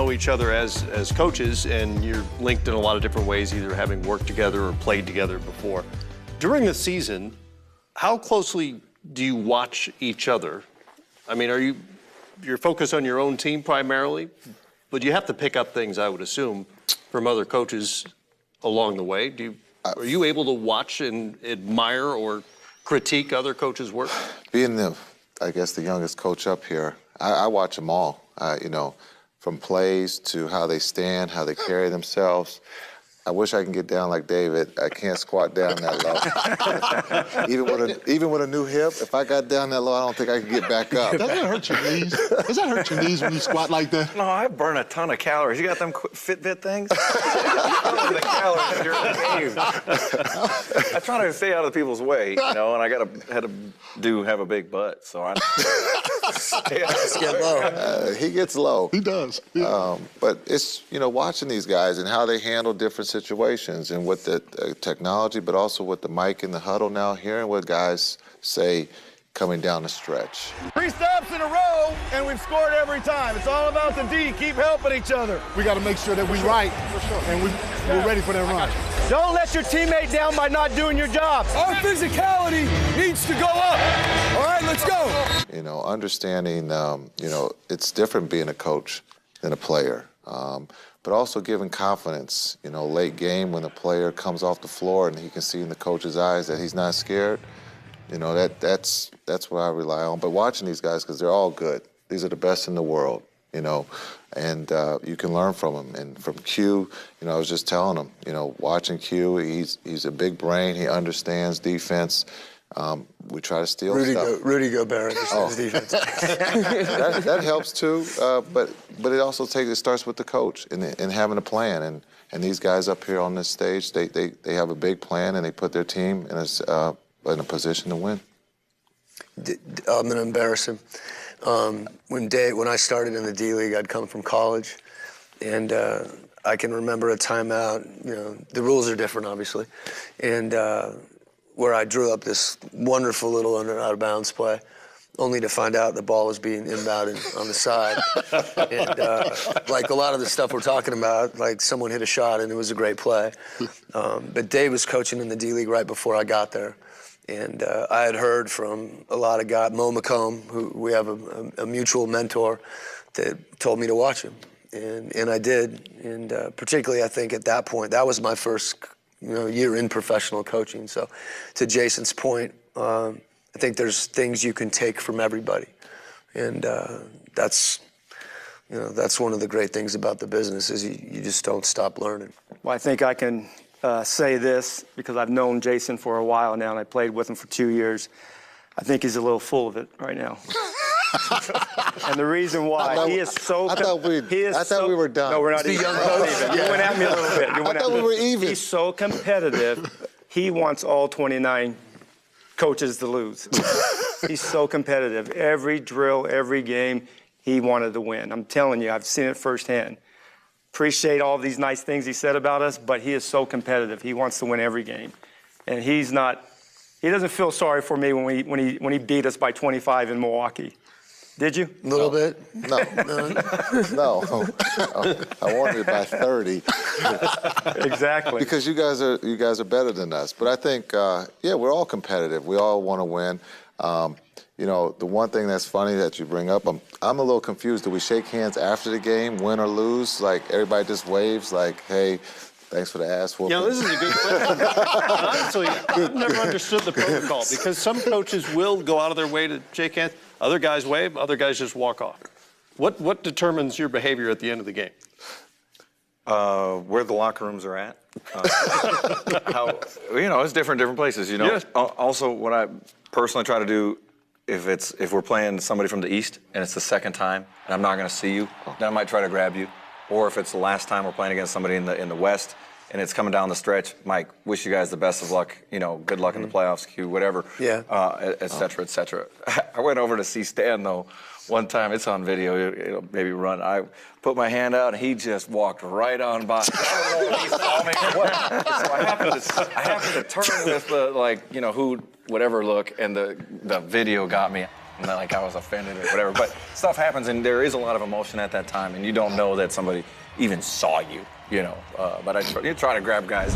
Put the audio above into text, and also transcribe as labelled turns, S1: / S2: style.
S1: know each other as coaches, and you're linked in a lot of different ways, either having worked together or played together before. During the season, how closely do you watch each other? I mean, you're focused on your own team primarily, but you have to pick up things, I would assume, from other coaches along the way. Are you able to watch and admire or critique other coaches' work?
S2: Being the youngest coach up here, I watch them all, from plays to how they stand, how they carry themselves. I wish I can get down like David. I can't squat down that low. even with a new hip, if I got down that low, I don't think I could get back up.
S3: Does that hurt your knees? Does that hurt your knees when you squat like that?
S4: No, I burn a ton of calories. You got them Fitbit things? The calories during the game. I try to stay out of people's way, and I have a big butt, so I
S2: get low. He gets low.
S3: He does.
S2: But it's watching these guys and how they handle different situations, and with the technology, but also with the mic in the huddle now, hearing what guys say coming down the stretch.
S5: 3 stops in a row, and we've scored every time. It's all about the D. Keep helping each other.
S3: We got to make sure that we're right, and we're ready for that run.
S5: Don't let your teammate down by not doing your job. Our physicality needs to go up. All right, let's go.
S2: Understanding, it's different being a coach than a player. But also giving confidence, late game when the player comes off the floor and he can see in the coach's eyes that he's not scared. That's what I rely on. But watching these guys, because they're all good. These are the best in the world, and you can learn from them. And from Q, I was just telling him, watching Q, he's a big brain. He understands defense. We try to steal stuff.
S6: Rudy Gobert understands defense.
S2: that helps too, but it also starts with the coach and having a plan. And these guys up here on this stage, they have a big plan, and they put their team in a position to win.
S6: I'm going to embarrass him. When I started in the D-League, I'd come from college, and I can remember a timeout. The rules are different, obviously, and where I drew up this wonderful little out-of-bounds play, only to find out the ball was being inbounded on the side. And like a lot of the stuff we're talking about, like someone hit a shot and it was a great play. But Dave was coaching in the D-League right before I got there. And I had heard from a lot of guys, Mo McComb, who we have a mutual mentor, that told me to watch him. And I did. And particularly, I think at that point, that was my first year in professional coaching. So to Jason's point, I think there's things you can take from everybody. And that's one of the great things about the business is you just don't stop learning.
S7: Well, I think I can say this because I've known Jason for a while now, and I played with him for 2 years. I think he's a little full of it right now. And the reason why, he is so...
S2: I thought we were done.
S7: No, we're not even. You went at me a little bit.
S2: I thought we were even.
S7: He's so competitive, he wants all 29 coaches to lose. He's so competitive. Every drill, every game, he wanted to win. I'm telling you, I've seen it firsthand. Appreciate all these nice things he said about us, but he is so competitive. He wants to win every game. And he doesn't feel sorry for me when he beat us by 25 in Milwaukee. Did you?
S6: A little bit.
S2: No. No. I wanted it by 30.
S7: Exactly.
S2: Because you guys are better than us. But I think, we're all competitive. We all want to win. The one thing that's funny that you bring up, I'm a little confused. Do we shake hands after the game, win or lose? Like, everybody just waves like, hey, thanks for the ass whooping.
S1: This is a good question. Honestly, I've never understood the protocol because some coaches will go out of their way to shake hands. Other guys wave, other guys just walk off. What determines your behavior at the end of the game?
S4: Where the locker rooms are at. It's different places.
S1: Yes.
S4: Also, what I personally try to do, if we're playing somebody from the East and it's the second time and I'm not going to see you, then I might try to grab you. Or if it's the last time we're playing against somebody in the West and it's coming down the stretch, Mike, wish you guys the best of luck. Good luck in the playoffs, Q, whatever.
S6: Yeah.
S4: Et cetera, et cetera. I went over to see Stan, though, one time. It's on video. It'll maybe run. I put my hand out, and he just walked right on by. So I happened to turn with the, whatever look, and the video got me. not like I was offended or whatever. But stuff happens, and there is a lot of emotion at that time, and you don't know that somebody even saw you, you know. But you try to grab guys.